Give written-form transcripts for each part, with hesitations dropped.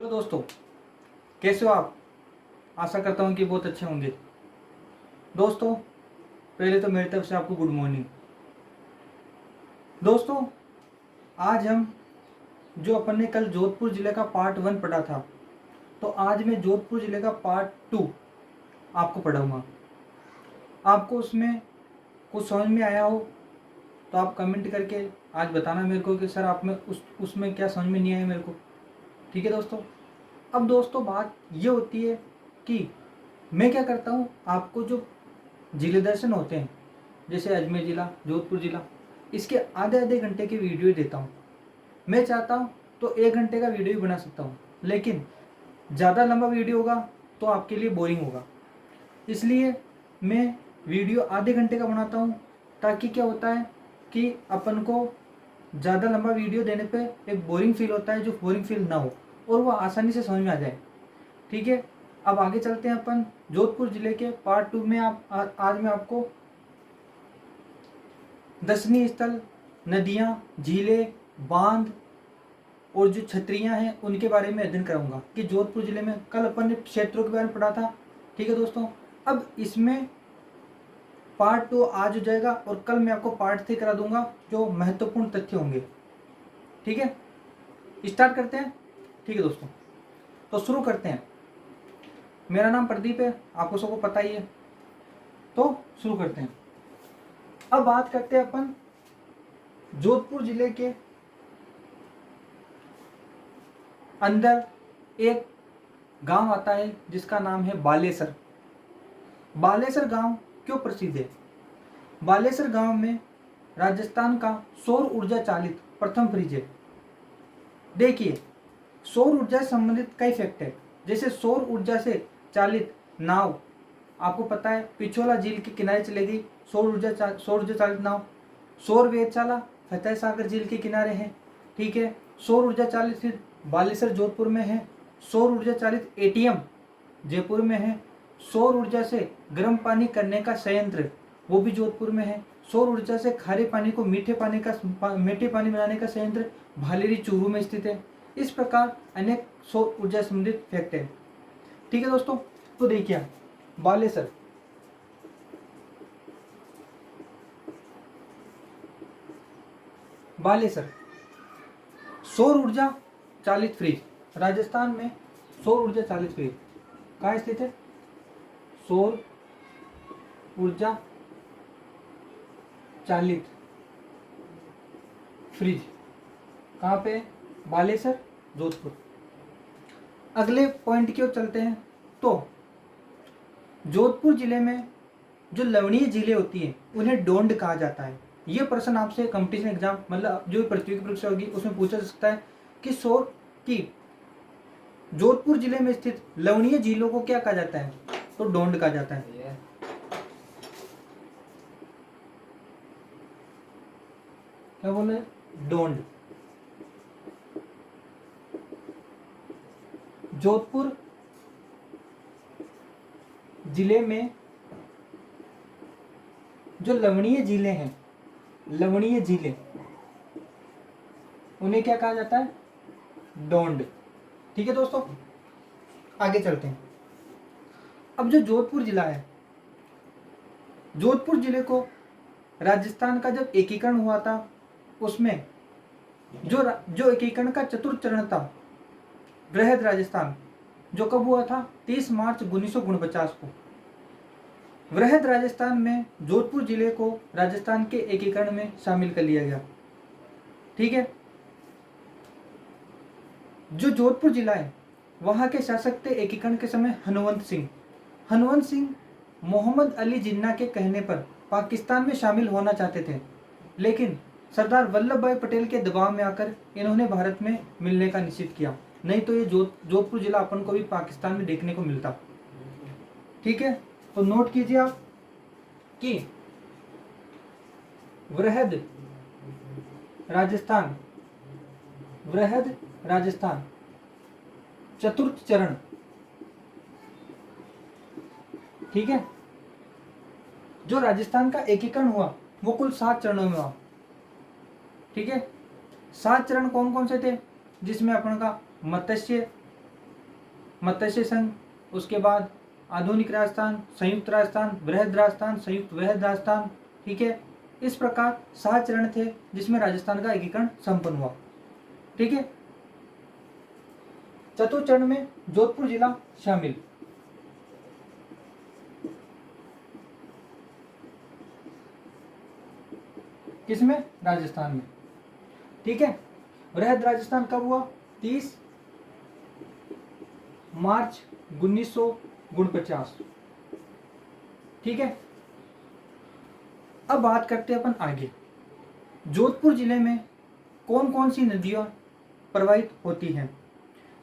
Hello दोस्तों, कैसे हो आप। आशा करता हूँ कि बहुत अच्छे होंगे। दोस्तों, पहले तो मेरी तरफ से आपको गुड मॉर्निंग। दोस्तों, आज हम जो अपन ने कल जोधपुर ज़िले का पार्ट 1 पढ़ा था, तो आज मैं जोधपुर ज़िले का पार्ट 2 आपको पढ़ाऊँगा। आपको उसमें कुछ समझ में आया हो तो आप कमेंट करके आज बताना मेरे को कि सर आप में उसमें क्या समझ में नहीं आया मेरे को। ठीक है दोस्तों। अब दोस्तों, बात ये होती है कि मैं क्या करता हूँ, आपको जो जिले दर्शन होते हैं जैसे अजमेर ज़िला, जोधपुर ज़िला, इसके आधे आधे घंटे की वीडियो देता हूँ। मैं चाहता हूँ तो 1 घंटे का वीडियो भी बना सकता हूँ, लेकिन ज़्यादा लंबा वीडियो होगा तो आपके लिए बोरिंग होगा। इसलिए मैं वीडियो आधे घंटे का बनाता हूँ, ताकि क्या होता है कि अपन को ज़्यादा लंबा वीडियो देने पे एक बोरिंग फील होता है, जो बोरिंग फील ना हो और वो आसानी से समझ में आ जाए। ठीक है, अब आगे चलते हैं अपन जोधपुर ज़िले के पार्ट 2 में। आज मैं आपको दर्शनीय स्थल, नदियाँ, झीलें, बांध और जो छतरियाँ हैं उनके बारे में अध्ययन कराऊंगा कि जोधपुर ज़िले में कल अपन ने क्षेत्रों के बारे में पढ़ा था। ठीक है दोस्तों, अब इसमें पार्ट 2 आज हो जाएगा और कल मैं आपको पार्ट 3 करा दूंगा, जो महत्वपूर्ण तथ्य होंगे। ठीक है, स्टार्ट करते हैं। ठीक है दोस्तों, तो शुरू करते हैं। मेरा नाम प्रदीप है, आपको सबको पता ही है, तो शुरू करते हैं। अब बात करते हैं अपन जोधपुर जिले के अंदर एक गांव आता है जिसका नाम है बालेसर। बालेसर गांव क्यों प्रसिद्ध है? बालेसर गांव में राजस्थान का सौर ऊर्जा चालित प्रथम फ्रिज है। देखिए, सौर ऊर्जा से संबंधित कई फैक्ट है, जैसे सौर ऊर्जा से चालित नाव, आपको पता है पिछोला झील के किनारे चलेगी सौर ऊर्जा चालित नाव। सौर वेधशाला फतेह सागर झील के किनारे है। ठीक है, सौर ऊर्जा चालित फिर बालेसर जोधपुर में है। सौर ऊर्जा चालित एटीएम जयपुर में है। सौर ऊर्जा से गर्म पानी करने का संयंत्र वो भी जोधपुर में है। सौर ऊर्जा से खारे पानी को मीठे पानी बनाने का संयंत्र भालेरी चूरू में स्थित है। इस प्रकार अनेक सौर ऊर्जा संबंधित फैक्ट है। ठीक है दोस्तों, तो देखिए बालेसर, बालेसर सौर ऊर्जा चालित फ्रिज, राजस्थान में सौर ऊर्जा चालित फ्रिज कहाँ स्थित है? सौर ऊर्जा चालित फ्रिज कहाँ पे? बालेसर, जोधपुर। अगले पॉइंट की ओर चलते हैं। तो जोधपुर जिले में जो लवणीय झीलें होती हैं उन्हें डोंड कहा जाता है। ये प्रश्न आपसे कंपटीशन एग्जाम, मतलब जो भी प्रतियोगी परीक्षा होगी उसमें पूछा जा सकता है कि जोधपुर जिले में स्थित लवणीय झीलों को क्या कहा जाता है? तो डोंड कहा जाता है। क्या बोल रहे? डोंड। जोधपुर जिले में जो लवणीय झीलें हैं, लवणीय झीलें, उन्हें क्या कहा जाता है? डोंड। ठीक है दोस्तों, आगे चलते हैं। अब जो जोधपुर जिला है, जोधपुर जिले को राजस्थान का जब एकीकरण हुआ था, उसमें जो एकीकरण का चतुर्थ चरण था, वृहद राजस्थान, जो कब हुआ था? 30 मार्च 1949 को। वृहद राजस्थान में जोधपुर जिले को राजस्थान के एकीकरण में शामिल कर लिया गया। ठीक है, जो जोधपुर जिला है वहां के शासक थे एकीकरण के समय हनुवंत सिंह। हनुवंत सिंह मोहम्मद अली जिन्ना के कहने पर पाकिस्तान में शामिल होना चाहते थे, लेकिन सरदार वल्लभ भाई पटेल के दबाव में आकर इन्होंने भारत में मिलने का निश्चित किया, नहीं तो ये जोधपुर जिला अपन को भी पाकिस्तान में देखने को मिलता। ठीक है, तो नोट कीजिए आप कि वृहद राजस्थान, वृहद राजस्थान चतुर्थ चरण। ठीक है, जो राजस्थान का एकीकरण हुआ वो कुल 7 चरणों में हुआ। ठीक है, 7 चरण कौन कौन से थे? जिसमें अपन का मत्स्य, मत्स्य संघ, उसके बाद आधुनिक राजस्थान, संयुक्त राजस्थान, बृहद राजस्थान, संयुक्त वृहद राजस्थान। ठीक है, इस प्रकार 7 चरण थे जिसमें राजस्थान का एकीकरण संपन्न हुआ। ठीक है, चतुर्थ चरण में जोधपुर जिला शामिल। किसमें? राजस्थान में। ठीक है, वृहद राजस्थान कब हुआ? 30 मार्च 1949। ठीक है, अब बात करते हैं अपन आगे। जोधपुर जिले में कौन कौन सी नदियां प्रवाहित होती हैं?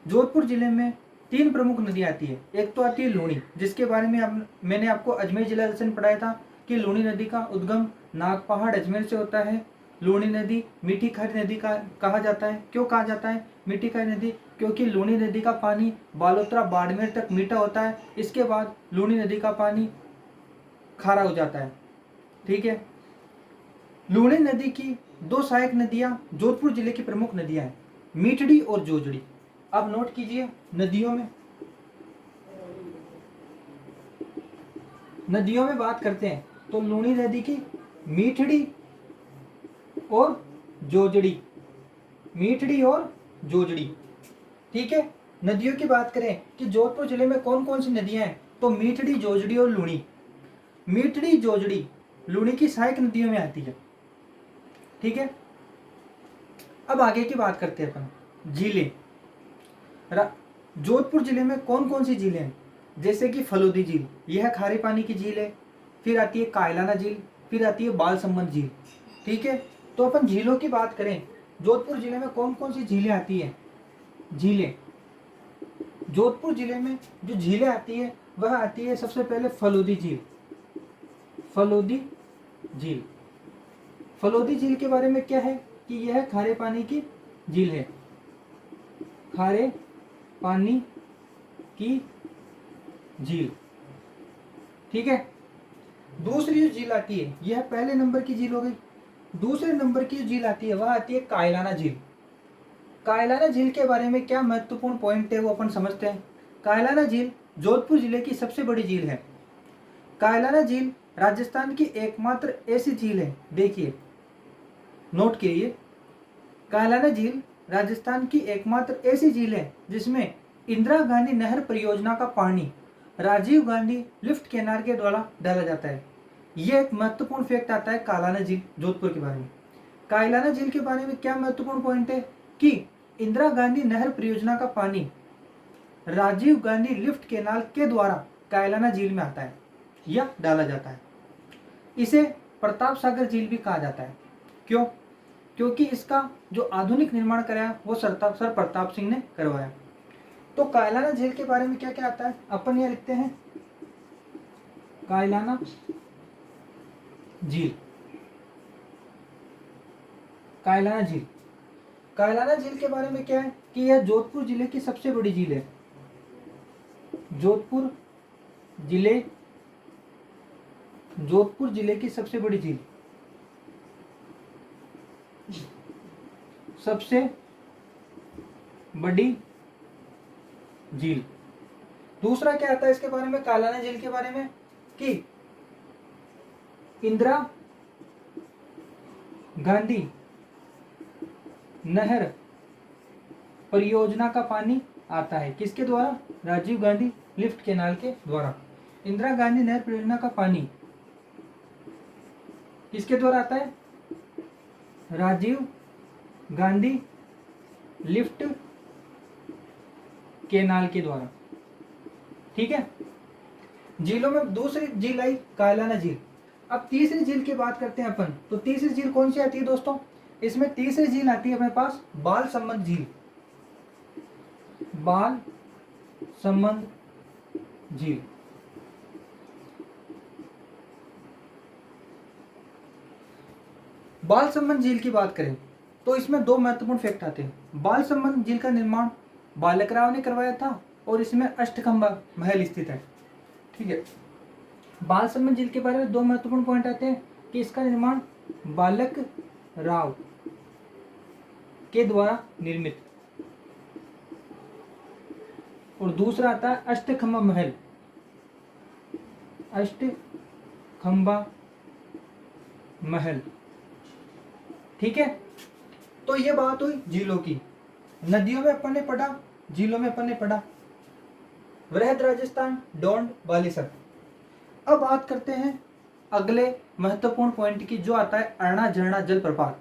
जोधपुर जिले में 3 प्रमुख नदियां आती है। एक तो आती है लूणी, जिसके बारे में मैंने आपको अजमेर जिला दर्शन पढ़ाया था कि लूणी नदी का उद्गम नागपहाड़ अजमेर से होता है। लूणी नदी मीठी खारी नदी का कहा जाता है। क्यों कहा जाता है मीठी खारी नदी? क्योंकि लूणी नदी का पानी बालोतरा बाड़मेर तक मीठा होता है, इसके बाद लूणी नदी का पानी खारा हो जाता है। ठीक है, लूणी नदी की 2 सहायक नदियां जोधपुर जिले की प्रमुख नदियां हैं, मीठड़ी और जोजड़ी। अब नोट कीजिए, नदियों में बात करते हैं तो लूणी नदी की मीठड़ी और जोजड़ी, मीठड़ी और जोजड़ी। ठीक है, नदियों की बात करें कि जोधपुर जिले में कौन कौन सी नदियां हैं, तो मीठड़ी, जोजड़ी और लूणी। मीठड़ी जोजड़ी लूणी की सहायक नदियों में आती है। ठीक है, अब आगे की बात करते हैं अपन। झीलें, जोधपुर जिले में कौन कौन सी झीलें हैं? जैसे कि फलोदी झील, यह खारे पानी की झील है। फिर आती है कायलाना झील, फिर आती है बालसमंद झील। ठीक है, तो अपन झीलों की बात करें, जोधपुर जिले में कौन कौन सी झीलें आती हैं? झीलें, जोधपुर जिले में जो झीलें आती है वह आती है सबसे पहले फलोदी झील। फलोदी झील, फलोदी झील के बारे में क्या है कि यह खारे पानी की झील है। खारे पानी की झील। ठीक है, दूसरी जो झील आती है, यह पहले नंबर की झील हो गई। दूसरे नंबर की जो झील आती है वह आती है कायलाना झील। कायलाना झील के बारे में क्या महत्वपूर्ण पॉइंट है वो अपन समझते हैं। कायलाना झील जोधपुर जिले की सबसे बड़ी झील है। कायलाना झील राजस्थान की एकमात्र ऐसी झील है, देखिए नोट कीजिए, कायलाना झील राजस्थान की एकमात्र ऐसी झील है जिसमें इंदिरा गांधी नहर परियोजना का पानी राजीव गांधी लिफ्ट कैनाल के द्वारा डाला जाता है। यह एक महत्वपूर्ण फैक्ट आता है कायलाना झील जोधपुर के बारे में। कायलाना झील के बारे में क्या महत्वपूर्ण पॉइंट है कि इंदिरा गांधी नहर परियोजना का पानी राजीव गांधी लिफ्ट कैनाल के द्वारा कायलाना झील में आता है या डाला जाता है। इसे प्रताप सागर झील भी कहा जाता है। क्यों? क्योंकि इसका जो आधुनिक निर्माण कराया वो सर प्रताप सिंह ने करवाया। तो कायलाना झील के बारे में क्या क्या आता है अपन यहाँ लिखते हैं। कायलाना झील, कायलाना झील, कायलाना झील के बारे में क्या है कि यह जोधपुर जिले की सबसे बड़ी झील है। जोधपुर जिले की सबसे बड़ी झील, सबसे बड़ी झील। दूसरा क्या आता है इसके बारे में, कायलाना झील के बारे में कि इंदिरा गांधी नहर परियोजना का पानी आता है किसके द्वारा? राजीव गांधी लिफ्ट कैनाल के द्वारा। इंदिरा गांधी नहर परियोजना का पानी किसके द्वारा आता है? राजीव गांधी लिफ्ट कैनाल के द्वारा। ठीक है, झीलों में दूसरी झील आई कायलाना झील। अब तीसरी झील की बात करते हैं अपन। तो तीसरी झील कौन सी आती है दोस्तों? इसमें तीसरी झील आती है अपने पास बालसमंद झील। बालसमंद झील, बालसमंद झील की बात करें तो इसमें 2 महत्वपूर्ण फैक्ट आते हैं। बालसमंद झील का निर्माण बालकराव ने करवाया था और इसमें अष्टखंबा महल स्थित है। ठीक है, बालसमंद झील के बारे में 2 महत्वपूर्ण पॉइंट आते हैं कि इसका निर्माण बालक राव के द्वारा निर्मित। और दूसरा आता है अष्टखंबा महल, अष्टखंबा महल। ठीक है, तो ये बात हुई झीलों की। नदियों में अपन ने पढ़ा, झीलों में अपन ने पढ़ा, वृहद राजस्थान, डोंड, बालेसर। अब बात करते हैं अगले महत्वपूर्ण पॉइंट की, जो आता है अरना झरना जलप्रपात।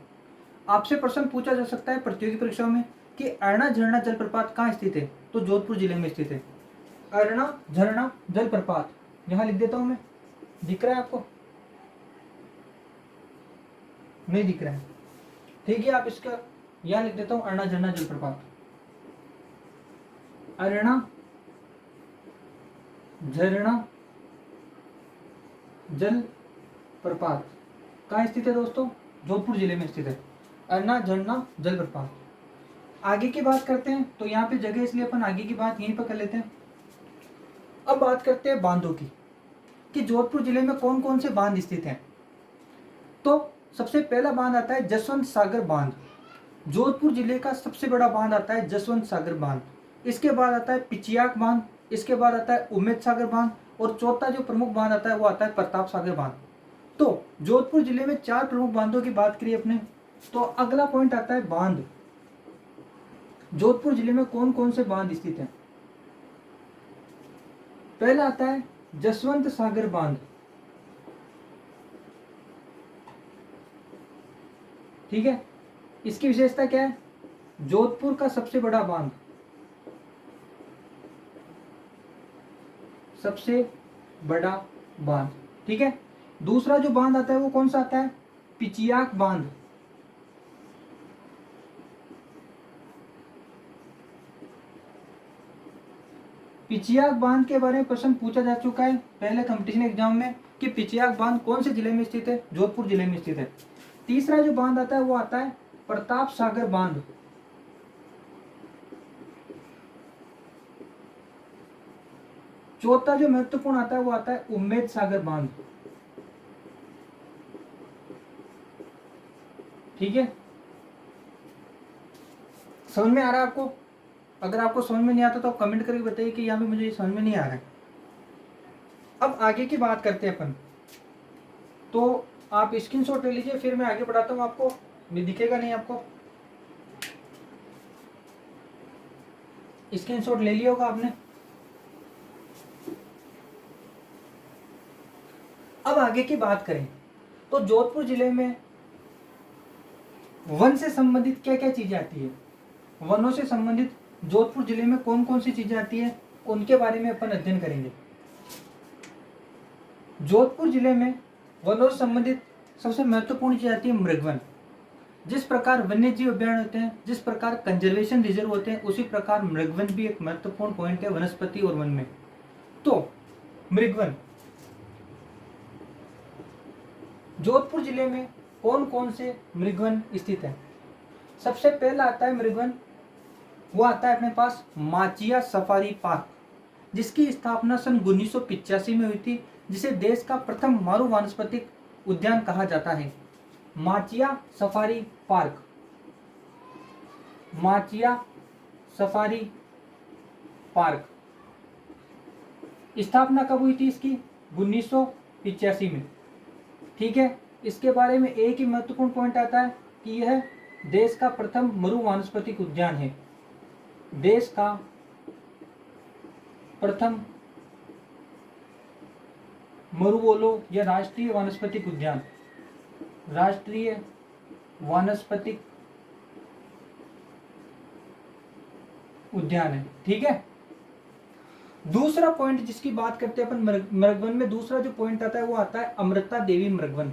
आपसे प्रश्न पूछा जा सकता है प्रतियोगी परीक्षाओं में कि अरना झरना जलप्रपात कहाँ स्थित है, तो जोधपुर जिले में स्थित है। अरना झरना जलप्रपात यहां लिख देता हूं मैं, दिख रहा है आपको? नहीं दिख रहा है, ठीक है, आप इसका यहां लिख देता हूं, अरना झरना जलप्रपात। अरना झरना जल प्रपात कहाँ स्थित है दोस्तों? जोधपुर जिले में स्थित है अरना झरना जल प्रपात। आगे की बात करते हैं, तो यहाँ पे जगह इसलिए अपन आगे की बात यहीं पर कर लेते हैं। अब बात करते हैं बांधों की, कि जोधपुर जिले में कौन कौन से बांध स्थित हैं। तो सबसे पहला बांध आता है जसवंत सागर बांध। जोधपुर जिले का सबसे बड़ा बांध आता है जसवंत सागर बांध। इसके बाद आता है पिचियाक बांध, इसके बाद आता है उम्मेद सागर बांध, और चौथा जो प्रमुख बांध आता है वो आता है प्रताप सागर बांध। तो जोधपुर जिले में 4 प्रमुख बांधों की बात करी अपने। तो अगला पॉइंट आता है बांध। जोधपुर जिले में कौन कौन से बांध स्थित हैं? पहला आता है जसवंत सागर बांध। ठीक है, इसकी विशेषता क्या है? जोधपुर का सबसे बड़ा बांध, सबसे बड़ा बांध। ठीक है, दूसरा जो बांध आता है वो कौन सा आता है? पिचियाक बांध। पिचियाक बांध के बारे में प्रश्न पूछा जा चुका है पहले कंपटीशन एग्जाम में, कि पिचियाक बांध कौन से जिले में स्थित है? जोधपुर जिले में स्थित है। तीसरा जो बांध आता है वो आता है प्रताप सागर बांध। चौथा जो महत्वपूर्ण आता है वो आता है उम्मेद सागर बांध। ठीक है, समझ में आ रहा है आपको? अगर आपको समझ में नहीं आता तो कमेंट करके बताइए कि यहाँ पे मुझे समझ में नहीं आ रहा है। अब आगे की बात करते हैं अपन, तो आप स्क्रीनशॉट ले लीजिए, फिर मैं आगे बढ़ाता हूँ आपको। मैं दिखेगा नहीं आपको, स्क्रीनशॉट ले लिया होगा आपने। अब आगे की बात करें तो जोधपुर जिले में वन से संबंधित क्या क्या चीजें आती है? वनों से संबंधित जोधपुर जिले में कौन कौन सी चीजें आती है, उनके बारे में अपन अध्ययन करेंगे। जोधपुर जिले में वनों से संबंधित सबसे महत्वपूर्ण चीज आती है मृगवन। जिस प्रकार वन्य जीव अभ्यारण्य होते हैं, जिस प्रकार कंजर्वेशन रिजर्व होते हैं, उसी प्रकार मृगवन भी एक महत्वपूर्ण पॉइंट है वनस्पति और वन में। तो मृगवन, जोधपुर जिले में कौन कौन से मृगवन स्थित है? सबसे पहला आता है मृगवन, वो आता है अपने पास माचिया सफारी पार्क, जिसकी स्थापना सन 1985 में हुई थी, जिसे देश का प्रथम मारू वानस्पतिक उद्यान कहा जाता है। Machia Safari Park, Machia Safari Park, स्थापना कब हुई थी इसकी? 1985 में। ठीक है, इसके बारे में एक ही महत्वपूर्ण पॉइंट आता है कि यह देश का प्रथम मरु वानस्पतिक उद्यान है। देश का प्रथम मरु बोलो या राष्ट्रीय वानस्पतिक उद्यान, राष्ट्रीय वानस्पतिक उद्यान है। ठीक है, दूसरा पॉइंट जिसकी बात करते हैं अपन मृगवन में, दूसरा जो पॉइंट आता है वो आता है अमृता देवी मृगवन।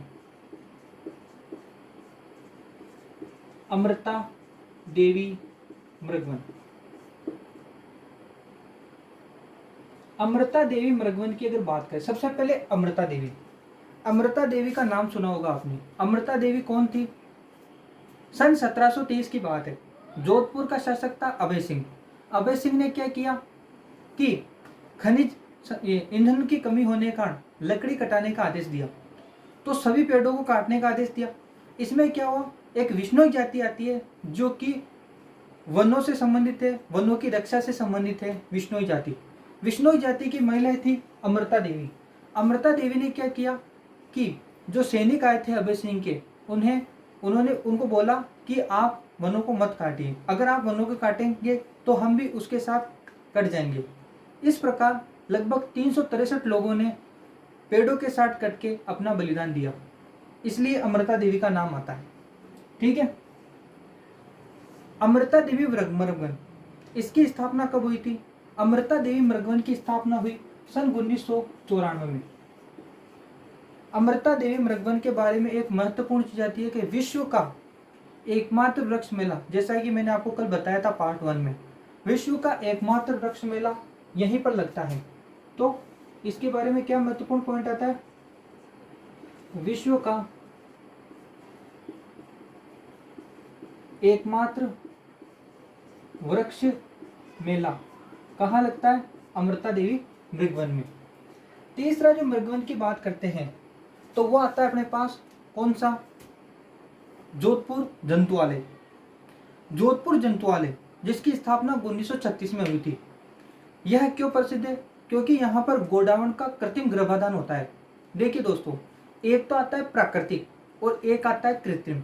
अमृता देवी मृगवन, अमृता देवी मृगवन की अगर बात करें, सबसे पहले अमृता देवी, अमृता देवी का नाम सुना होगा आपने। अमृता देवी कौन थी? सन 1723 की बात है। जोधपुर का शासक था अभय सिंह। अभय सिंह ने क्या किया कि खनिज ईंधन की कमी होने के कारण लकड़ी कटाने का आदेश दिया, तो सभी पेड़ों को काटने का आदेश दिया। इसमें क्या हुआ, एक विष्णु जाति आती है जो कि वनों से संबंधित है, वनों की रक्षा से संबंधित है विश्नोई जाति। विश्नोई जाति की महिला थी अमृता देवी। अमृता देवी ने क्या किया कि जो सैनिक आए थे अभय सिंह के, उन्होंने उनको बोला कि आप वनों को मत काटिए, अगर आप वनों को काटेंगे तो हम भी उसके साथ कट जाएंगे। इस प्रकार लगभग 363 लोगों ने पेड़ों के साथ कट के अपना बलिदान दिया, इसलिए अमृता देवी का नाम आता है। ठीक है। अमृता देवी मृगवन, इसकी स्थापना कब हुई थी? अमृता देवी मृगवन की स्थापना हुई सन 1994 में। अमृता देवी मृगवन के बारे में एक महत्वपूर्ण चीज आती है कि विश्व का एकमात्र वृक्ष मेला, जैसा कि मैंने आपको कल बताया था पार्ट 1 में, विश्व का एकमात्र वृक्ष मेला यहीं पर लगता है। तो इसके बारे में क्या महत्वपूर्ण पॉइंट आता है? विश्व का एकमात्र वृक्ष मेला कहाँ लगता है? अमृता देवी मृगवन में। तीसरा जो मृगवन की बात करते हैं तो वो आता है अपने पास, कौन सा? जोधपुर जंतुआलय। जोधपुर जंतुआलय जिसकी स्थापना 1936 में हुई थी। यह क्यों प्रसिद्ध है? क्योंकि यहाँ पर गोडावण का कृत्रिम गर्भाधान होता है। देखिए दोस्तों, एक तो आता है प्राकृतिक और एक आता है कृत्रिम।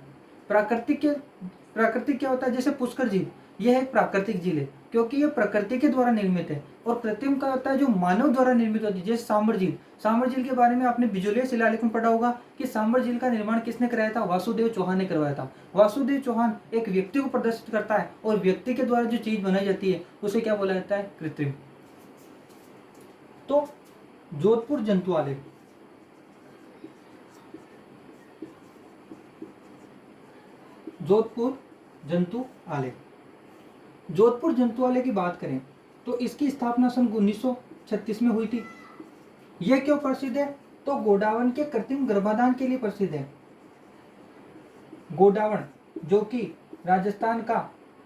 प्राकृतिक क्या होता है? जैसे पुष्कर झील, यह एक प्राकृतिक झील है क्योंकि यह प्रकृति के द्वारा निर्मित है। और कृत्रिम का होता है जो मानव द्वारा निर्मित होती है, जैसे सांबर झील। सांबर झील के बारे में आपने बिजोलिया शिलालेख में पढ़ा होगा कि सांबर झील का निर्माण किसने कराया था? वासुदेव चौहान ने करवाया था। वासुदेव चौहान एक व्यक्ति को प्रदर्शित करता है और व्यक्ति के द्वारा जो चीज बनाई जाती है उसे क्या बोला जाता है? कृत्रिम। तो जोधपुर जंतुआलय, जोधपुर जंतुआलय, जोधपुर जंतुआलय की बात करें तो इसकी स्थापना सन 1936 में हुई थी। यह क्यों प्रसिद्ध है? तो गोडावण के कृत्रिम गर्भाधान के लिए प्रसिद्ध है। गोडावण जो कि राजस्थान का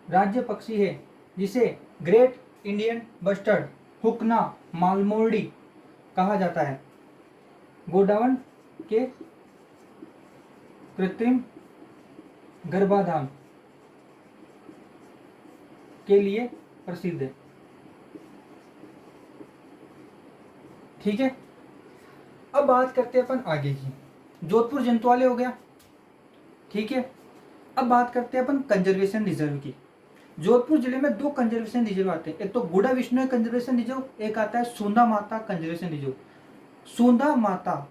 राज्य पक्षी है, जिसे ग्रेट इंडियन बस्टर्ड, हुकना, मालमोर्डी कहा जाता है, गोडावण के कृत्रिम गर्भाधान के लिए प्रसिद्ध है। ठीक है। अब बात करते हैं अपन आगे की। जोधपुर जंतुआलय हो गया। ठीक है। अब बात करते हैं अपन कंजर्वेशन रिजर्व की। जोधपुर जिले में 2 कंजर्वेशन रिजर्व आते हैं, एक तो गुड़ा विष्णु कंजर्वेशन रिजर्व, एक आता है सूंधा माता कंजर्वेशन रिजर्व। सूंधा माता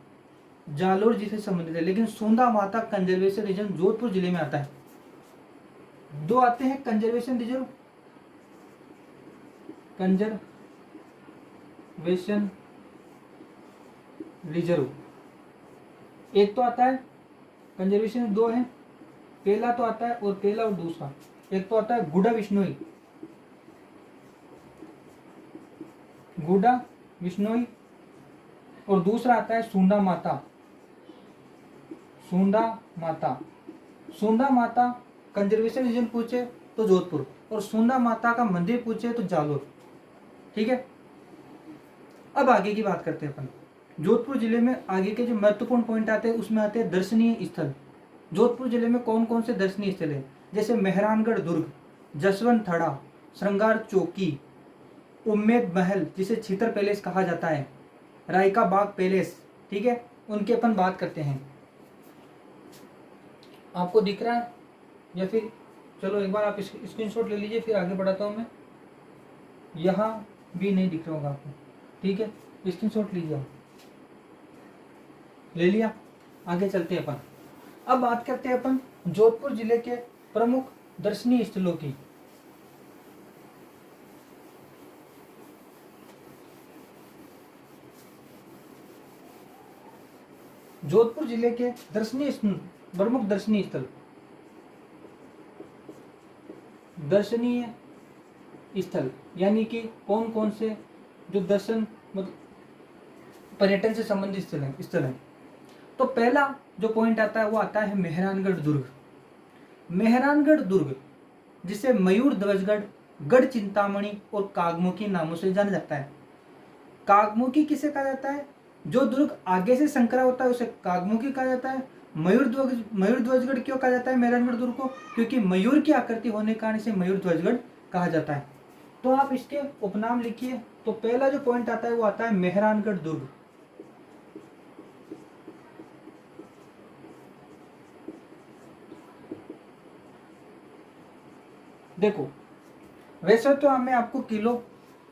जालोर जी से संबंधित है, लेकिन सूंधा माता कंजर्वेशन रिजर्व जोधपुर जिले में आता है। 2 आते हैं कंजर्वेशन रिजर्व, कंजर्वेशन रिजर्व। एक तो आता है कंजर्वेशन, 2 है, पहला तो आता है और पहला और दूसरा। एक तो आता है गुड़ा विष्णोई, गुड़ा विष्णोई, और दूसरा आता है सूंधा माता, सूंधा माता। सूंधा माता कंजर्वेशन रीजन पूछे तो जोधपुर, और सूंधा माता का मंदिर पूछे तो जालोर। ठीक है। अब आगे की बात करते हैं अपन। जोधपुर जिले में आगे के जो महत्वपूर्ण पॉइंट आते हैं उसमें आते हैं दर्शनीय स्थल। जोधपुर जिले में कौन कौन से दर्शनीय स्थल है? जैसे मेहरानगढ़ दुर्ग, जसवंत थड़ा, श्रृंगार चौकी, उम्मेद महल जिसे छितर पैलेस कहा जाता है, रायका बाग पैलेस। ठीक है, उनकी अपन बात करते हैं। आपको दिख रहा है या फिर चलो एक बार आप स्क्रीनशॉट ले लीजिए, फिर आगे बढ़ाता हूँ मैं। यहाँ भी नहीं दिख रहा होगा आपको। ठीक है, स्क्रीनशॉट लीजिए आप। ले लिया, आगे चलते हैं अपन। अब बात करते हैं अपन जोधपुर जिले के प्रमुख दर्शनीय स्थलों की। जोधपुर जिले के प्रमुख दर्शनीय स्थल, यानी कि कौन कौन से जो दर्शन मतलब पर्यटन से संबंधित स्थल है। तो पहला जो पॉइंट आता है वो आता है मेहरानगढ़ दुर्ग। मेहरानगढ़ दुर्ग जिसे मयूर ध्वजगढ़, गढ़ चिंतामणि और कागमुखी नामों से जाना जाता है। कागमुखी किसे कहा जाता है? जो दुर्ग आगे से संकरा होता है उसे कागमुखी कहा जाता है। मयूर ध्वजगढ़ क्यों कहा जाता है मेहरानगढ़ दुर्ग को? क्योंकि मयूर की आकृति होने के कारण इसे मयूर ध्वजगढ़ कहा जाता है। तो आप इसके उपनाम लिखिए। तो पहला जो पॉइंट आता है वो आता है मेहरानगढ़ दुर्ग। देखो, वैसे तो मैं आपको किलो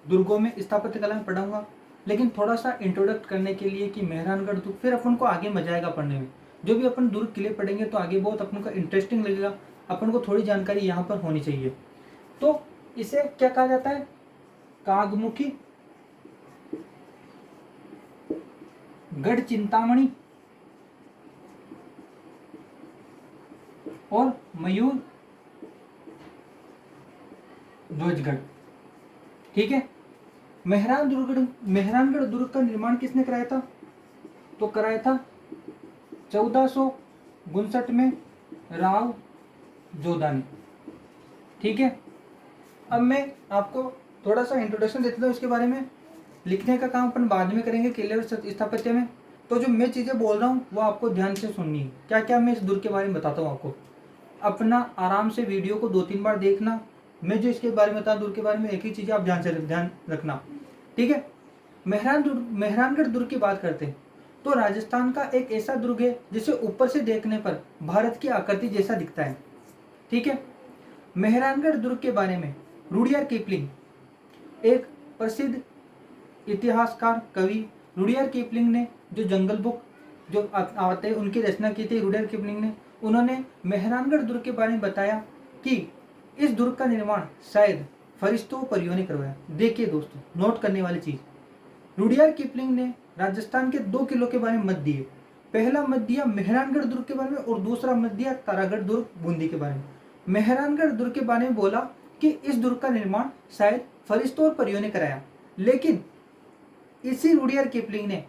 दुर्गों में स्थापत्य कला में पढ़ाऊंगा, लेकिन थोड़ा सा इंट्रोडक्ट करने के लिए कि मेहरानगढ़ दुर्ग, फिर अपन को आगे मजा आएगा पढ़ने में। जो भी अपन दुर्ग किले पढ़ेंगे तो आगे बहुत अपन को इंटरेस्टिंग लगेगा। अपन को थोड़ी जानकारी यहाँ पर होनी चाहिए। तो इसे क्या कहा जाता है? कागमुखी, गढ़ चिंतामणि और मयूर ध्वजगढ़। ठीक है। मेहरानगढ़ दुर्ग का निर्माण किसने कराया था? तो कराया था 1459 में राव जोधा ने। ठीक है। अब मैं आपको थोड़ा सा इंट्रोडक्शन देता हूँ इसके बारे में। लिखने का काम अपन बाद में करेंगे किले और स्थापत्य में। तो जो मैं चीज़ें बोल रहा हूँ वो आपको ध्यान से सुननी है। क्या क्या मैं इस दुर्ग के बारे में बताता हूँ आपको। अपना आराम से वीडियो को 2-3 बार देखना। मैं जो इसके बारे में बता दुर्ग के बारे में एक ही चीज़ आप ध्यान रखना। ठीक है। मेहरानगढ़ दुर्ग की बात करते हैं तो राजस्थान का एक ऐसा दुर्ग है जिसे ऊपर से देखने पर भारत की आकृति जैसा दिखता है। ठीक है। मेहरानगढ़ दुर्ग के बारे में रुडियार्ड किपलिंग, एक प्रसिद्ध इतिहासकार कवि रुडियार्ड किपलिंग ने जो जंगल बुक जो आते हैं उनकी रचना की थी रुडियार्ड किपलिंग ने। उन्होंने मेहरानगढ़ दुर्ग के बारे में बताया कि इस दुर्ग का निर्माण शायद फरिश्तों परियों ने करवाया। देखिए दोस्तों, नोट करने वाली चीज, रुडियार्ड किपलिंग ने राजस्थान के 2 किलों के बारे में मत दिए। पहला मत दिया मेहरानगढ़ दुर्ग के बारे में और दूसरा मत दिया तारागढ़ दुर्ग बूंदी के बारे में। मेहरानगढ़ दुर्ग के बारे में बोला कि इस दुर्ग का निर्माण शायद फरिश्तों और परियों ने कराया, लेकिन इसी रुडियार्ड किपलिंग ने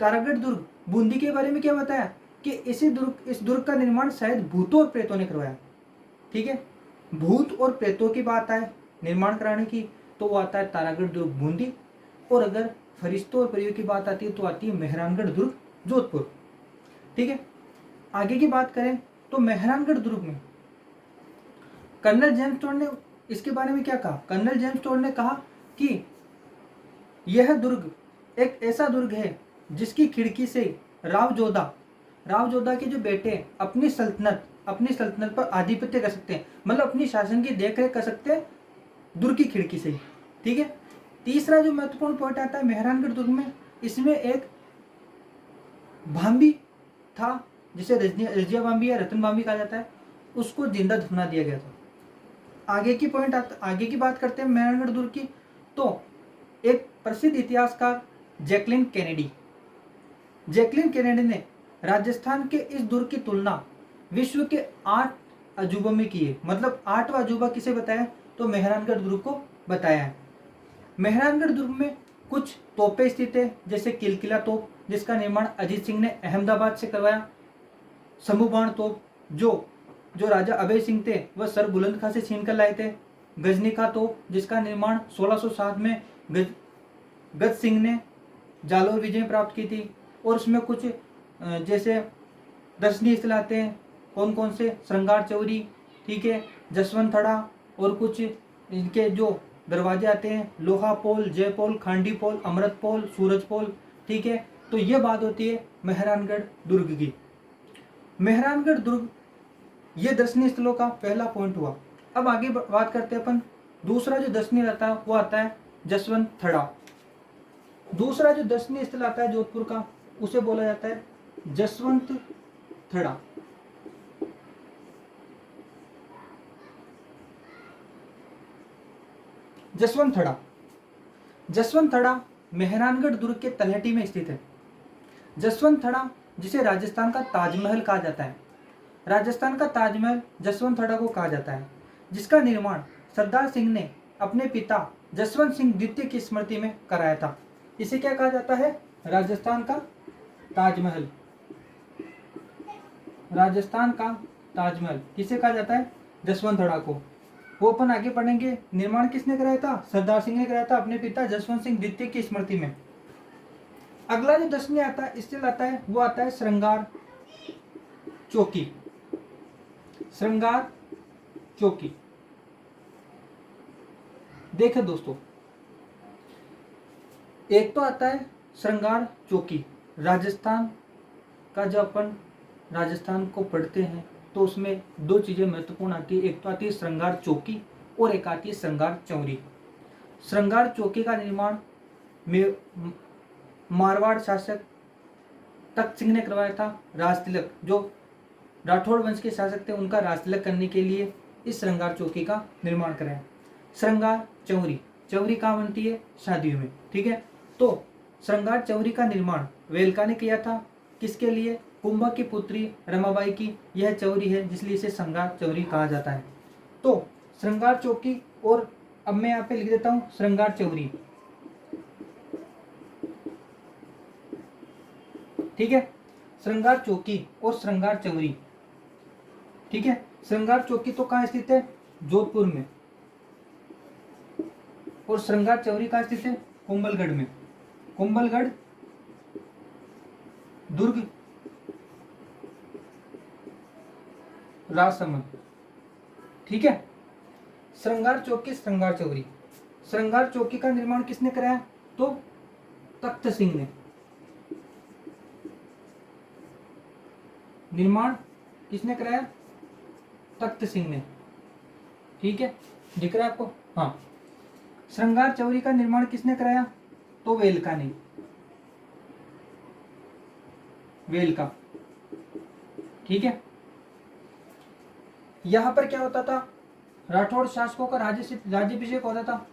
तारागढ़ दुर्ग बूंदी के बारे में क्या बताया कि इस दुर्ग का निर्माण शायद भूतों और प्रेतों ने करवाया। ठीक है। भूत और प्रेतों की बात आए निर्माण कराने की तो वो आता है तारागढ़ दुर्ग बूंदी, और अगर फरिश्तों और परियों की बात आती है तो आती है मेहरानगढ़ दुर्ग जोधपुर। ठीक है। आगे की बात करें तो मेहरानगढ़ दुर्ग में कर्नल जेम्स टोड ने इसके बारे में क्या कहा? कर्नल जेम्स टोड ने कहा कि यह दुर्ग एक ऐसा दुर्ग है जिसकी खिड़की से राव जोधा के जो बेटे अपनी सल्तनत पर आधिपत्य कर सकते हैं, मतलब अपनी शासन की देखरेख कर सकते हैं दुर्ग की खिड़की से। ठीक है। तीसरा जो महत्वपूर्ण पॉइंट आता है मेहरानगढ़ दुर्ग में, इसमें एक भांबी था जिसे रजिया भांबी या रतन भांबी कहा जाता है, उसको जिंदा दफना दिया गया था। आगे की बात करते हैं मेहरानगढ़ दुर्ग की। तो एक प्रसिद्ध इतिहासकार जैकलिन कैनेडी ने राजस्थान के इस दुर्ग की तुलना विश्व के 8 अजूबों में की है। मतलब 8वां अजूबा किसे बताया? तो मेहरानगढ़ दुर्ग को बताया है। मेहरानगढ़ दुर्ग में कुछ तोपें स्थित है, जैसे किलकिला तोप जिसका निर्माण अजीत सिंह ने अहमदाबाद से करवाया। शंभुबाण तोप जो राजा अभय सिंह थे वह सर बुलंद खां से छीन कर लाए थे। गजनिका तोप जिसका निर्माण 1607 में गज सिंह ने जालोर विजय प्राप्त की थी। और उसमें कुछ जैसे दर्शनीय स्थल आते हैं, कौन कौन से? श्रृंगार चौरी, ठीक है, जसवंत थड़ा, और कुछ इनके जो दरवाजे आते हैं लोहा पोल, जय पोल, खांडी पोल, अमृत पोल, सूरज पोल। ठीक है। तो ये बात होती है मेहरानगढ़ दुर्ग की। मेहरानगढ़ दुर्ग ये दर्शनीय स्थलों का पहला पॉइंट हुआ। अब आगे बात करते हैं अपन। दूसरा जो दर्शनीय आता है वो आता है जसवंत थड़ा। दूसरा जो दर्शनीय स्थल आता है जोधपुर का उसे बोला जाता है जसवंत थड़ा। जसवंत थड़ा मेहरानगढ़ दुर्ग के तलहटी में स्थित है। जसवंत थड़ा जिसे राजस्थान का ताजमहल कहा जाता है, राजस्थान का ताजमहल जसवंत थड़ा को कहा जाता है, जिसका निर्माण सरदार सिंह ने अपने पिता जसवंत सिंह द्वितीय की स्मृति में कराया था। इसे क्या कहा जाता है? राजस्थान का ताजमहल। राजस्थान का ताजमहल किसे कहा जाता है? जसवंत थड़ा को। वो अपन आगे पढ़ेंगे। निर्माण किसने कराया था? सरदार सिंह ने कराया था अपने पिता जसवंत सिंह द्वितीय की स्मृति में। अगला जो दर्शनीय आता है स्थल आता है वो आता है श्रृंगार चौकी, श्रृंगार चौकी। देखो दोस्तों, एक तो आता है श्रृंगार चौकी। राजस्थान का जब अपन राजस्थान को पढ़ते हैं तो उसमें दो चीजें महत्वपूर्ण आती है, एक तो आती है श्रृंगार चौकी और एक आती है श्रृंगार चौरी। श्रृंगार चौकी का निर्माण में मारवाड़ शासक तख्त सिंह ने करवाया था। राज तिलक, जो राठौड़ वंश के शासक थे, उनका राज तिलक करने के लिए इस श्रृंगार चौकी का निर्माण कराया। श्रृंगार चौरी, चौरी कहाँ बनती है? शादियों में, ठीक है। तो श्रृंगार चौरी का निर्माण वेलका ने किया था। किसके लिए? कुंभा की पुत्री रमाबाई की यह चौरी है, जिसलिए इसे श्रृंगार चौरी कहा जाता है। तो श्रृंगार चौकी, और अब मैं यहाँ पे लिख देता हूँ श्रृंगार चौरी, ठीक है। श्रृंगार चौकी और श्रृंगार चौरी, ठीक है। श्रृंगार चौकी तो कहाँ स्थित है? जोधपुर में। और श्रृंगार चौरी कहाँ स्थित है? कुंभलगढ़ में। कुंभलगढ़, दुर्ग, राजसमंद, ठीक है। श्रृंगार चौकी, श्रृंगार चौरी। श्रृंगार चौकी का निर्माण किसने कराया? तो तख्त सिंह ने। निर्माण किसने कराया? तख्त सिंह ने, ठीक है। दिख रहा है आपको? हाँ। श्रृंगार चौरी का निर्माण किसने कराया? तो वेलका ने। वेलका, ठीक है। यहां पर क्या होता था? राठौड़ शासकों का राज्याभिषेक होता था।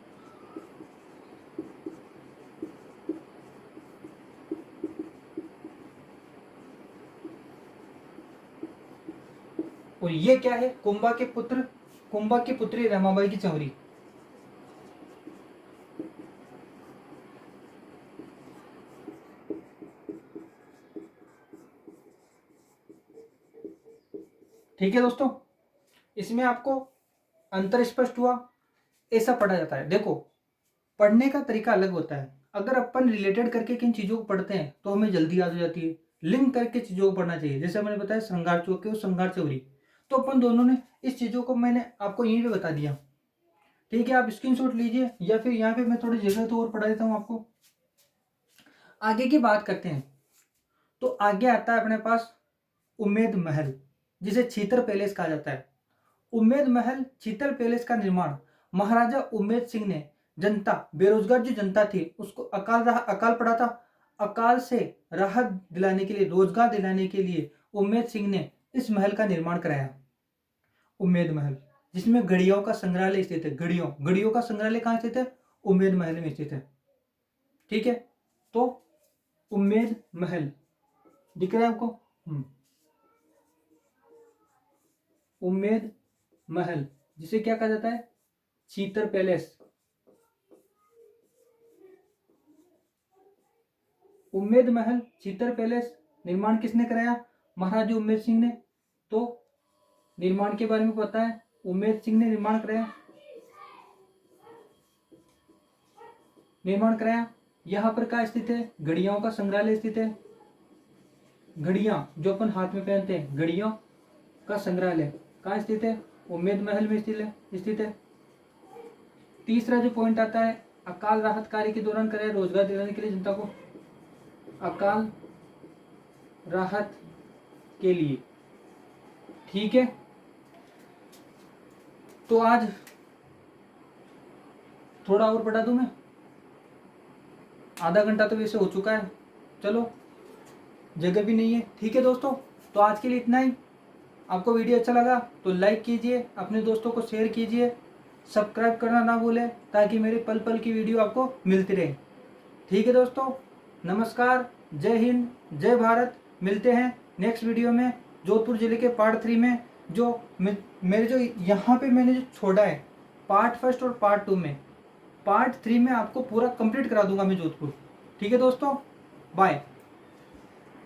और ये क्या है? कुंभा की पुत्री रमाबाई की चौरी। ठीक है दोस्तों, इसमें आपको अंतर स्पष्ट हुआ? ऐसा पढ़ा जाता है। देखो, पढ़ने का तरीका अलग होता है। अगर अपन रिलेटेड करके किन चीजों को पढ़ते हैं तो हमें जल्दी याद हो जाती है। लिंक करके चीजों को पढ़ना चाहिए। जैसे मैंने बताया श्रृंगार चौकी और श्रृंगार चौरी, तो अपन दोनों ने इस चीजों को मैंने आपको यहीं पे बता दिया, ठीक है। आप स्क्रीनशॉट लीजिए, या फिर यहाँ पे मैं थोड़ी जगह तो और पढ़ा देता हूँ आपको। आगे की बात करते हैं। तो आगे आता है अपने पास उम्मेद महल, जिसे छीतर पैलेस कहा जाता है। उम्मेद महल, छीतर पैलेस का निर्माण महाराजा उम्मेद सिंह ने जनता, बेरोजगार जो जनता थी उसको अकाल पड़ा था, अकाल से राहत दिलाने के लिए, रोजगार दिलाने के लिए उम्मेद सिंह ने इस महल का निर्माण कराया। उम्मेद महल, जिसमें घड़ियों का संग्रहालय स्थित है। घड़ियों का संग्रहालय कहाँ स्थित है? उम्मेद महल में स्थित है, ठीक है। तो उम्मेद महल दिख रहा है आपको? उम्मेद महल, जिसे क्या कहा जाता है? छीतर पैलेस। उम्मेद महल, छीतर पैलेस निर्माण किसने कराया? महाराजा उम्मेद सिंह ने। तो निर्माण के बारे में पता है, उम्मेद सिंह ने निर्माण कराया। यहां पर क्या स्थित है? घड़ियों का संग्रहालय स्थित है। घड़ियां जो अपन हाथ में पहनते हैं, घड़ियों का संग्रहालय कहाँ स्थित है? उम्मेद महल में स्थित है। तीसरा जो पॉइंट आता है, अकाल राहत कार्य के दौरान कराया, रोजगार दिलाने के लिए जनता को। अकाल राहत के लिए, ठीक है। तो आज थोड़ा और पढ़ा दूं मैं, आधा घंटा तो वैसे हो चुका है, चलो जगह भी नहीं है, ठीक है दोस्तों। तो आज के लिए इतना ही। आपको वीडियो अच्छा लगा तो लाइक कीजिए, अपने दोस्तों को शेयर कीजिए, सब्सक्राइब करना ना भूलें, ताकि मेरी पल पल की वीडियो आपको मिलती रहे, ठीक है दोस्तों। नमस्कार, जय हिंद, जय भारत। मिलते हैं नेक्स्ट वीडियो में जोधपुर जिले के पार्ट 3 में। जो मेरे जो यहाँ पे मैंने जो छोड़ा है पार्ट 1 और पार्ट 2 में, पार्ट 3 में आपको पूरा कंप्लीट करा दूंगा मैं जोधपुर, ठीक है दोस्तों। बाय।